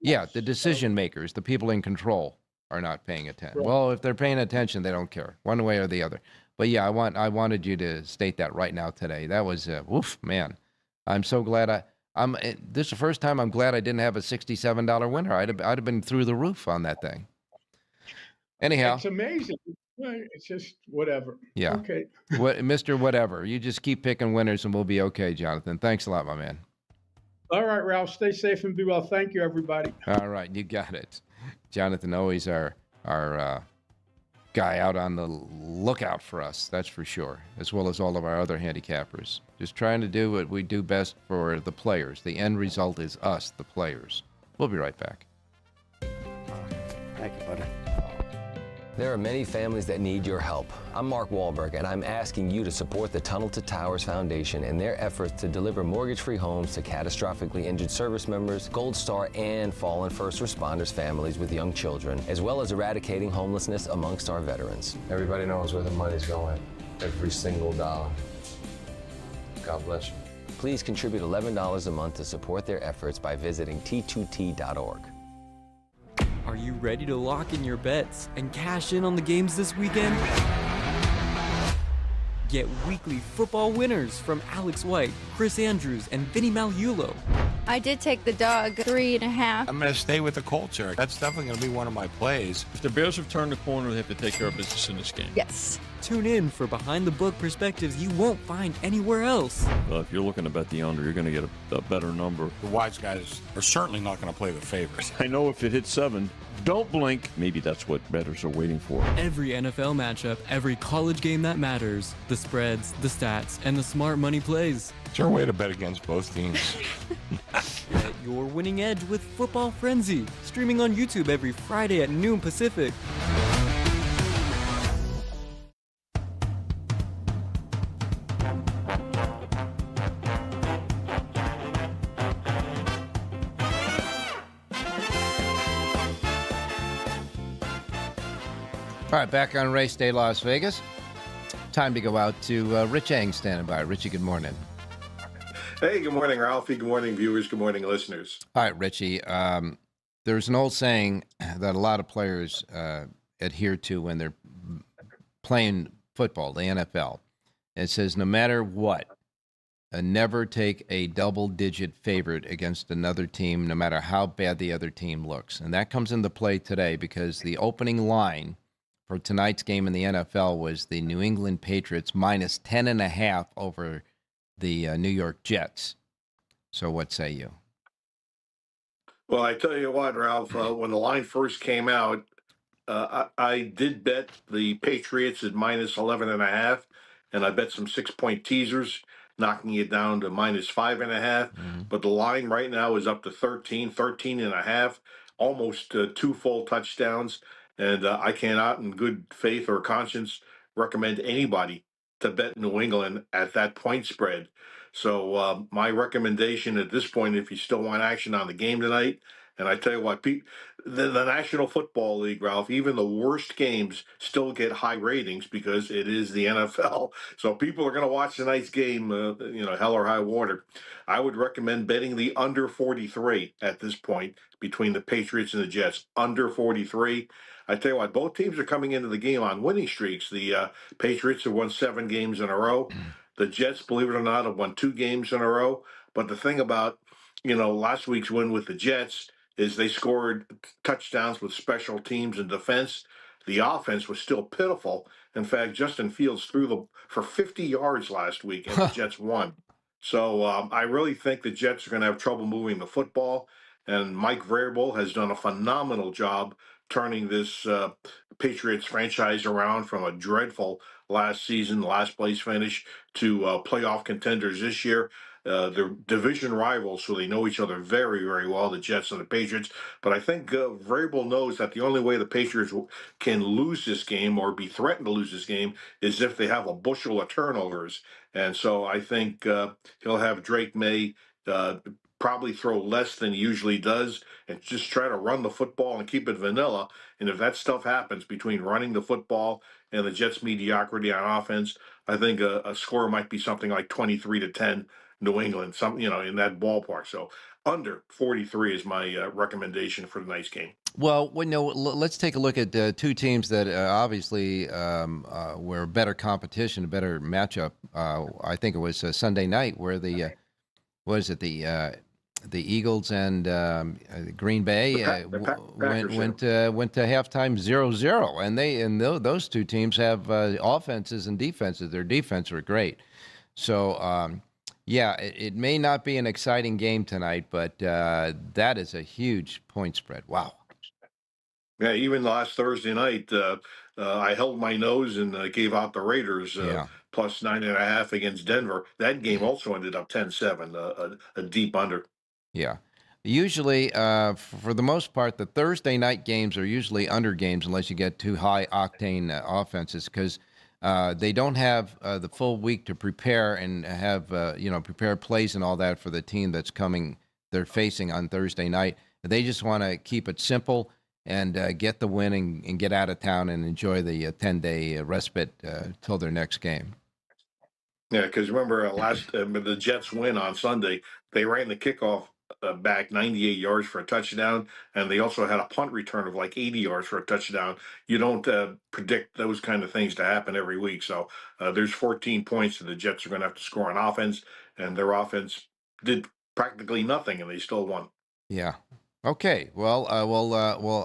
Yeah, the decision So, makers, the people in control, are not paying attention. Right. Well, if they're paying attention, they don't care one way or the other. But yeah, I wanted you to state that right now today. That was woof, man. I'm so glad this is the first time I'm glad I didn't have a $67 winner. I'd have been through the roof on that thing. Anyhow, it's amazing. It's just whatever. Yeah. Okay. What, Mr. Whatever. You just keep picking winners and we'll be okay, Jonathan. Thanks a lot, my man. All right, Ralph. Stay safe and be well. Thank you, everybody. All right, you got it. Jonathan, always our guy out on the lookout for us, that's for sure, as well as all of our other handicappers. Just trying to do what we do best for the players. The end result is us, the players. We'll be right back. Thank you, buddy. There are many families that need your help. I'm Mark Wahlberg, and I'm asking you to support the Tunnel to Towers Foundation in their efforts to deliver mortgage-free homes to catastrophically injured service members, Gold Star, and fallen first responders families with young children, as well as eradicating homelessness amongst our veterans. Everybody knows where the money's going. Every single dollar. God bless you. Please contribute $11 a month to support their efforts by visiting t2t.org. Are you ready to lock in your bets and cash in on the games this weekend? Get weekly football winners from Alex White, Chris Andrews, and Vinny Malulo. I did take the dog 3.5. I'm going to stay with the culture. That's definitely going to be one of my plays. If the Bears have turned the corner, they have to take care of business in this game. Yes. Tune in for behind-the-book perspectives you won't find anywhere else. If you're looking to bet the under, you're going to get a better number. The wise guys are certainly not going to play the favorites. I know if it hits 7, don't blink. Maybe that's what bettors are waiting for. Every NFL matchup, every college game that matters, the spreads, the stats, and the smart money plays. It's your way to bet against both teams. Get your winning edge with Football Frenzy, streaming on YouTube every Friday at noon Pacific. All right, back on Race Day Las Vegas. Time to go out to Rich Eng standing by. Richie, good morning. Hey, good morning, Ralphie. Good morning, viewers. Good morning, listeners. All right, Richie. There's an old saying that a lot of players adhere to when they're playing football, the NFL. It says, no matter what, never take a double-digit favorite against another team, no matter how bad the other team looks. And that comes into play today because the opening line for tonight's game in the NFL was the New England Patriots minus 10.5 over the New York Jets. So what say you? Well, I tell you what, Ralph, when the line first came out, I did bet the Patriots at minus 11.5, and I bet some 6-point teasers, knocking it down to -5.5. But the line right now is up to 13.5, almost 2 full touchdowns. And I cannot, in good faith or conscience, recommend anybody to bet New England at that point spread. So my recommendation at this point, if you still want action on the game tonight, and I tell you what, the National Football League, Ralph, even the worst games still get high ratings because it is the NFL. So people are going to watch tonight's game, hell or high water. I would recommend betting the under 43 at this point between the Patriots and the Jets. Under 43. I tell you what, both teams are coming into the game on winning streaks. The Patriots have won 7 games in a row. The Jets, believe it or not, have won 2 games in a row. But the thing about, last week's win with the Jets is they scored touchdowns with special teams and defense. The offense was still pitiful. In fact, Justin Fields threw for 50 yards last week, and the Jets won. So I really think the Jets are going to have trouble moving the football. And Mike Vrabel has done a phenomenal job turning this Patriots franchise around from a dreadful last season, last place finish, to playoff contenders this year. They're division rivals, so they know each other very, very well, the Jets and the Patriots. But I think Vrabel knows that the only way the Patriots can lose this game or be threatened to lose this game is if they have a bushel of turnovers. And so I think he'll have Drake May probably throw less than he usually does and just try to run the football and keep it vanilla. And if that stuff happens between running the football and the Jets' mediocrity on offense, I think a score might be something like 23-10 New England, in that ballpark. So under 43 is my recommendation for tonight's game. Well, let's take a look at two teams that obviously were better competition, a better matchup. I think it was Sunday night where the Eagles and Green Bay went to halftime 0-0, and those two teams have offenses and defenses. Their defense were great. So it may not be an exciting game tonight, but that is a huge point spread. Wow. Yeah, even last Thursday night, I held my nose and gave out the Raiders plus 9.5 against Denver. That game also ended up 10-7, a deep under. Yeah. Usually, for the most part, the Thursday night games are usually under games unless you get too high octane offenses because they don't have the full week to prepare and have prepare plays and all that for the team they're facing on Thursday night. They just want to keep it simple and get the win and get out of town and enjoy the 10-day respite till their next game. Yeah, because remember the Jets win on Sunday. They ran the kickoff back 98 yards for a touchdown, and they also had a punt return of like 80 yards for a touchdown. You don't predict those kind of things to happen every week. So there's 14 points that the Jets are going to have to score on offense, and their offense did practically nothing, and they still won. Yeah. Okay. Well,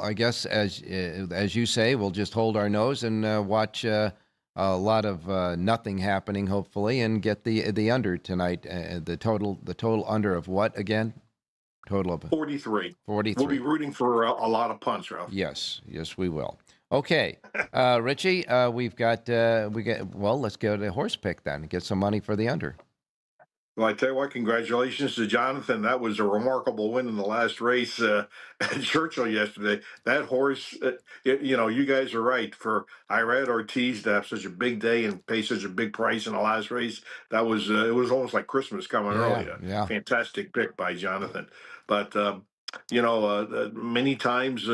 I guess as you say, we'll just hold our nose and watch a lot of nothing happening, hopefully, and get the under tonight. The total under of what again? Total of 43. 43. We'll be rooting for a lot of punts, Ralph. Yes, we will. Okay, Richie, let's go to horse pick then and get some money for the under. Well, I tell you what, congratulations to Jonathan. That was a remarkable win in the last race at Churchill yesterday. That horse, you guys are right. For Irad Ortiz to have such a big day and pay such a big price in the last race, it was almost like Christmas coming early. Yeah. Fantastic pick by Jonathan. But, many times,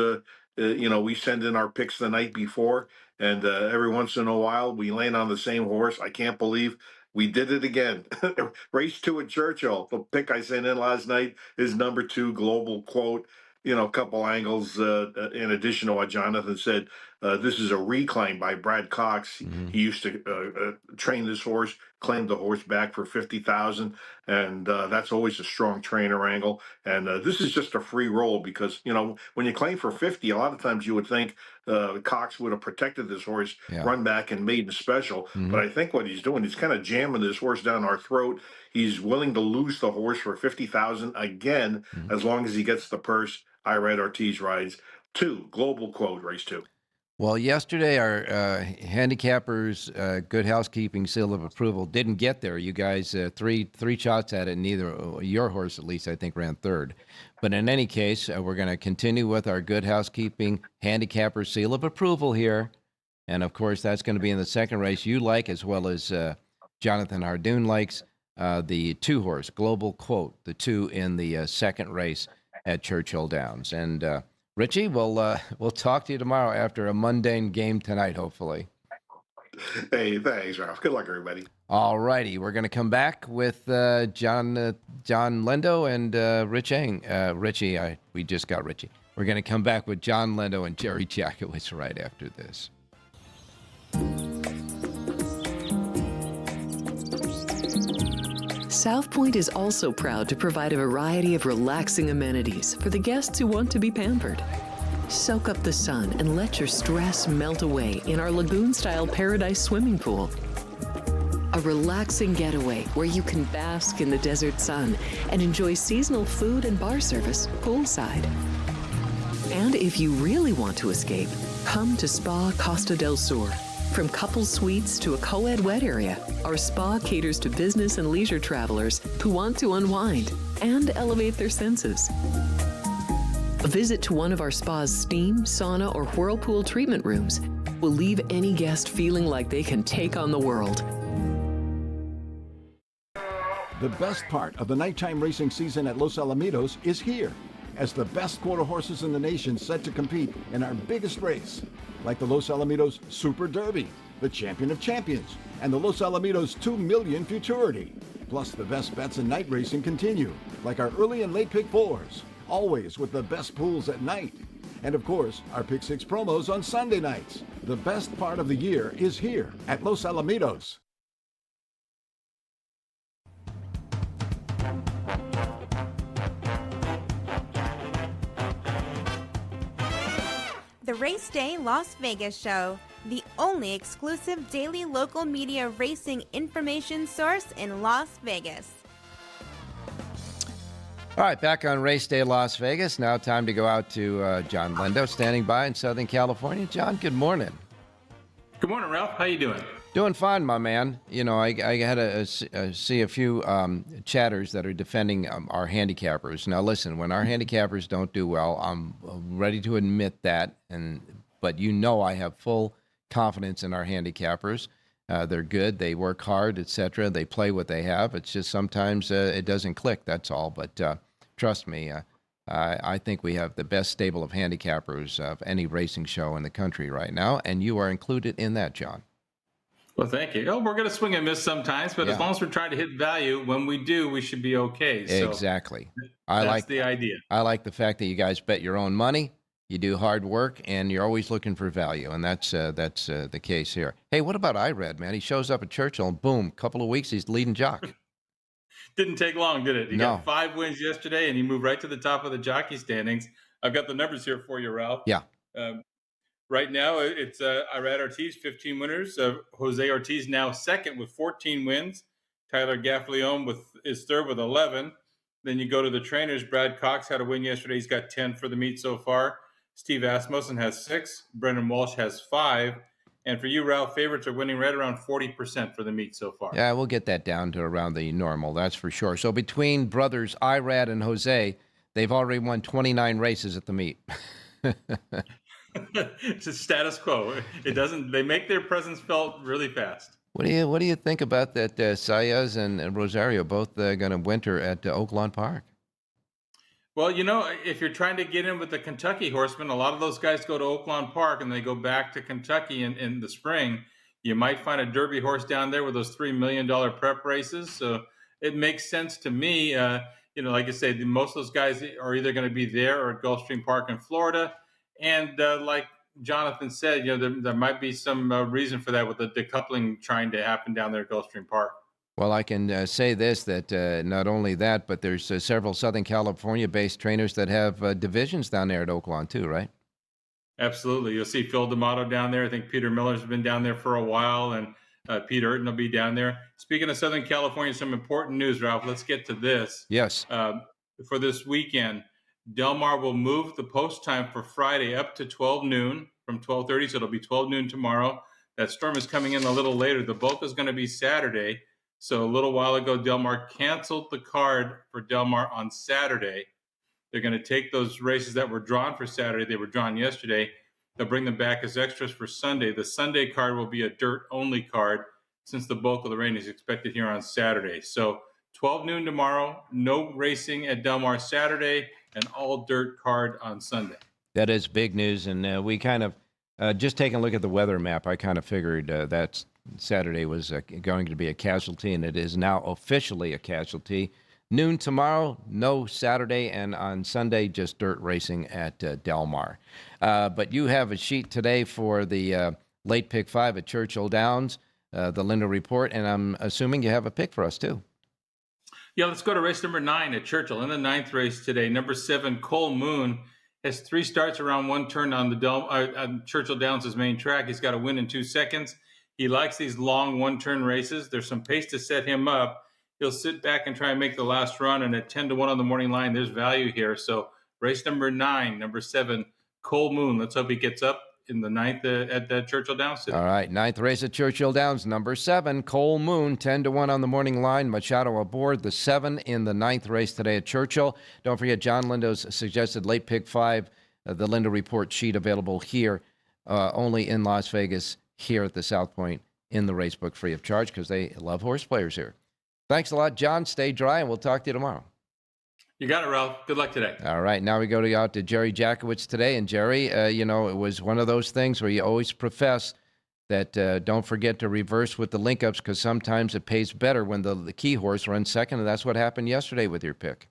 we send in our picks the night before, and every once in a while we land on the same horse. I can't believe we did it again. Race 2 at Churchill. The pick I sent in last night is number 2, Global Quote. A couple angles in addition to what Jonathan said. This is a reclaim by Brad Cox. Mm-hmm. He used to train this horse, claimed the horse back for $50,000, and that's always a strong trainer angle. And this is just a free roll because when you claim for 50, a lot of times you would think Cox would have protected this horse, run back and made him special. Mm-hmm. But I think what he's doing, he's kind of jamming this horse down our throat. He's willing to lose the horse for $50,000 again, as long as he gets the purse. Irad Ortiz rides 2, Global Quote, race 2. Well, yesterday our handicappers' good housekeeping seal of approval didn't get there. You guys three shots at it. Neither your horse, at least, I think, ran third. But in any case, we're going to continue with our good housekeeping handicapper seal of approval here, and of course that's going to be in the second race. You like, as well as Jonathan Hardoon likes, the 2-horse Global Quote, the 2 in the second race at Churchill Downs, and. Richie, we'll talk to you tomorrow after a mundane game tonight, hopefully. Hey, thanks, Ralph. Good luck, everybody. All righty. We're going to come back with John Lendo and Rich Eng. Richie, we just got Richie. We're going to come back with John Lendo and Jerry Jackowitz right after this. South Point is also proud to provide a variety of relaxing amenities for the guests who want to be pampered. Soak up the sun and let your stress melt away in our lagoon-style Paradise swimming pool. A relaxing getaway where you can bask in the desert sun and enjoy seasonal food and bar service poolside. And if you really want to escape, come to Spa Costa del Sur. From couple suites to a co-ed wet area, our spa caters to business and leisure travelers who want to unwind and elevate their senses. A visit to one of our spa's steam, sauna, or whirlpool treatment rooms will leave any guest feeling like they can take on the world. The best part of the nighttime racing season at Los Alamitos is here, as the best quarter horses in the nation set to compete in our biggest race, like the Los Alamitos Super Derby, the Champion of Champions, and the Los Alamitos 2 Million Futurity. Plus, the best bets in night racing continue, like our early and late pick fours, always with the best pools at night. And of course, our Pick 6 promos on Sunday nights. The best part of the year is here at Los Alamitos. The Race Day Las Vegas Show, the only exclusive daily local media racing information source in Las Vegas. All right, back on Race Day Las Vegas. Now time to go out to John Lendo, standing by in Southern California. John, good morning. Good morning, Ralph. How you doing? Doing fine, my man. You know, I had to see a few chatters that are defending our handicappers. Now, listen, when our handicappers don't do well, I'm ready to admit that. But you know, I have full confidence in our handicappers. They're good. They work hard, etc. They play what they have. It's just sometimes it doesn't click. That's all. But trust me, I think we have the best stable of handicappers of any racing show in the country right now, and you are included in that, John. Well, thank you. Oh, we're going to swing and miss sometimes, but as long as we're trying to hit value, when we do, we should be okay. So exactly. That's the idea. I like the fact that you guys bet your own money, you do hard work, and you're always looking for value, and that's the case here. Hey, what about Irad, man? He shows up at Churchill, and boom, couple of weeks, he's leading jock. Didn't take long, did it? He got 5 wins yesterday, and he moved right to the top of the jockey standings. I've got the numbers here for you, Ralph. Yeah. Right now, it's Irad Ortiz, 15 winners. Jose Ortiz now second with 14 wins. Tyler Gaffalione is third with 11. Then you go to the trainers. Brad Cox had a win yesterday. He's got 10 for the meet so far. Steve Asmussen has 6. Brendan Walsh has 5. And for you, Ralph, favorites are winning right around 40% for the meet so far. Yeah, we'll get that down to around the normal, that's for sure. So between brothers Irad and Jose, they've already won 29 races at the meet. It's a status quo. It doesn't. They make their presence felt really fast. What do you think about that? Saez and Rosario both going to winter at Oaklawn Park. Well, you know, if you're trying to get in with the Kentucky horsemen, a lot of those guys go to Oaklawn Park and they go back to Kentucky in the spring. You might find a Derby horse down there with those $3 million prep races. So it makes sense to me. You know, like I say, most of those guys are either going to be there or at Gulfstream Park in Florida. And like Jonathan said, you know, there might be some reason for that with the decoupling trying to happen down there at Gulfstream Park. Well, I can say this, that not only that, but there's several Southern California-based trainers that have divisions down there at Oaklawn too, right? Absolutely. You'll see Phil D'Amato down there. I think Peter Miller's been down there for a while, and Pete Urton will be down there. Speaking of Southern California, some important news, Ralph. Let's get to this. Yes. For this weekend, Del Mar will move the post time for Friday up to 12 noon from 12:30, so it'll be 12 noon tomorrow. That storm is coming in a little later. The bulk is going to be Saturday. So a little while ago, Del Mar canceled the card for Del Mar on Saturday. They're going to take those races that were drawn for Saturday. They were drawn yesterday. They'll bring them back as extras for Sunday. The Sunday card will be a dirt-only card since the bulk of the rain is expected here on Saturday. So 12 noon tomorrow, no racing at Del Mar Saturday, and all dirt card on Sunday. That is big news, and we kind of, just taking a look at the weather map, I kind of figured that Saturday was going to be a casualty, and it is now officially a casualty. Noon tomorrow, no Saturday, and on Sunday, just dirt racing at Del Mar. But you have a sheet today for the late pick 5 at Churchill Downs, the Linda Report, and I'm assuming you have a pick for us, too. Yeah, let's go to race number 9 at Churchill. In the 9th race today, number 7, Cole Moon, has 3 starts around 1 turn on the on Churchill Downs' main track. He's got to win in 2 seconds. He likes these long 1-turn races. There's some pace to set him up. He'll sit back and try and make the last run, and at 10-1 on the morning line, there's value here. So race number 9, number 7, Cole Moon. Let's hope he gets up in the 9th at Churchill Downs today. All right, 9th race at Churchill Downs, number 7, Cole Moon, 10-1 on the morning line. Machado aboard, the 7 in the 9th race today at Churchill. Don't forget John Lindo's suggested late pick 5, the Linda Report sheet available here, only in Las Vegas, here at the South Point, in the race book, free of charge, because they love horse players here. Thanks a lot, John. Stay dry, and we'll talk to you tomorrow. You got it, Ralph. Good luck today. All right, now we go out to Jerry Jackowitz today. And Jerry, it was one of those things where you always profess that don't forget to reverse with the link-ups, because sometimes it pays better when the key horse runs second, and that's what happened yesterday with your pick.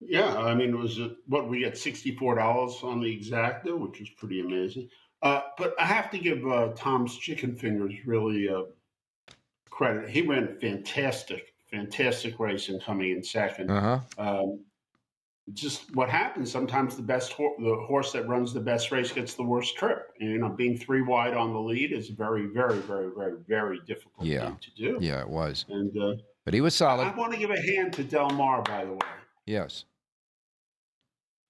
Yeah, I mean, it was, we got $64 on the exacta, which was pretty amazing. But I have to give Tom's Chicken Fingers really credit. He ran fantastic racing coming in second. Just what happens sometimes, the horse that runs the best race gets the worst trip. And, being 3 wide on the lead is very, very, very, very, very difficult thing to do. Yeah, it was. And but he was solid. I want to give a hand to Del Mar, by the way. Yes.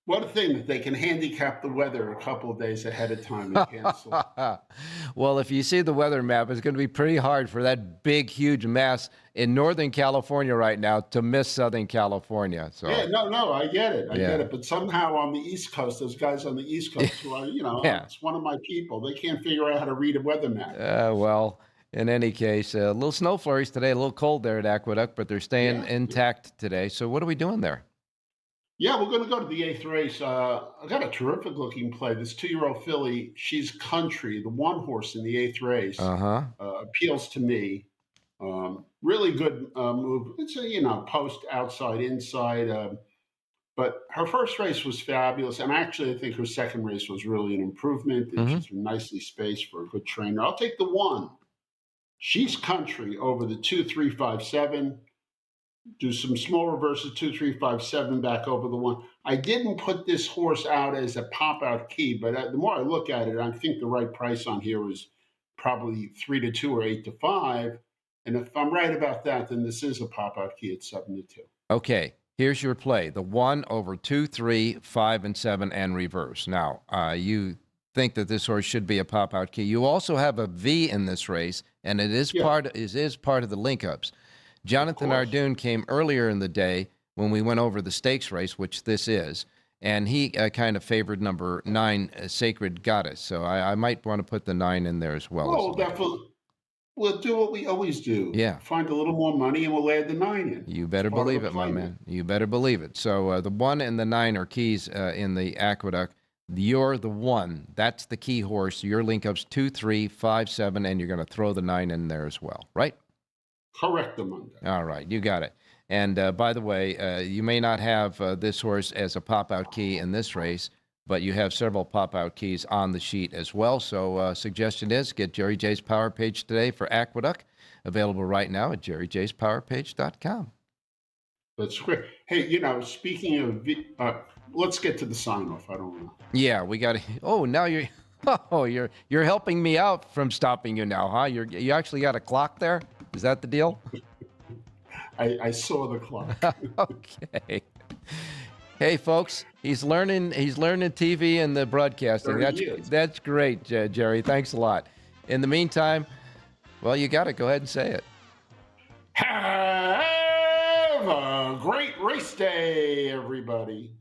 What a thing that they can handicap the weather a couple of days ahead of time and cancel. Well, if you see the weather map, it's going to be pretty hard for that big, huge mass in Northern California right now to miss Southern California. So yeah, no, I get it. I get it. But somehow on the East Coast, those guys on the East Coast who are, it's one of my people. They can't figure out how to read a weather map. Well, in any case, a little snow flurries today, a little cold there at Aqueduct, but they're staying intact today. So what are we doing there? Yeah, we're going to go to the 8th race. I got a terrific looking play. This 2-year-old filly, she's country, the 1 horse in the 8th race, appeals to me. Really good move. It's a, post, outside, inside. But her first race was fabulous. And actually, I think her second race was really an improvement. And she's been nicely spaced for a good trainer. I'll take the 1. She's country over the 2, 3, 5, 7. Do some small reverses, 2, 3, 5, 7 back over the 1. I didn't put this horse out as a pop-out key, but the more I look at it, I think the right price on here is probably 3-2 or 8-5. And if I'm right about that, then this is a pop-out key at 7-2. Okay, here's your play: the 1 over 2, 3, 5, and 7, and reverse. Now, you think that this horse should be a pop-out key. You also have a V in this race, and it is part of the link-ups. Jonathan Ardoon came earlier in the day when we went over the stakes race, which this is, and he kind of favored number 9, Sacred Goddess. So I might want to put the 9 in there as well. Oh, definitely. We'll do what we always do. Yeah. Find a little more money, and we'll add the 9 in. You better believe it, my man. You better believe it. So the 1 and the 9 are keys in the Aqueduct. You're the 1. That's the key horse. Your link-ups 2, 3, 5, 7, and you're going to throw the 9 in there as well, right? Correct, Monday. All right, you got it. And by the way, you may not have this horse as a pop-out key in this race, but you have several pop-out keys on the sheet as well. So suggestion is get Jerry J's Power Page today for Aqueduct, available right now at jerryjspowerpage.com. That's great. Hey, speaking of, let's get to the sign-off. I don't know. Yeah, we got to. Oh, now you're helping me out from stopping you now, huh? You actually got a clock there? Is that the deal? I saw the clock. Okay. Hey, folks, he's learning TV and the broadcasting. That's great, Jerry. Thanks a lot. In the meantime, well, you got it. Go ahead and say it. Have a great race day, everybody.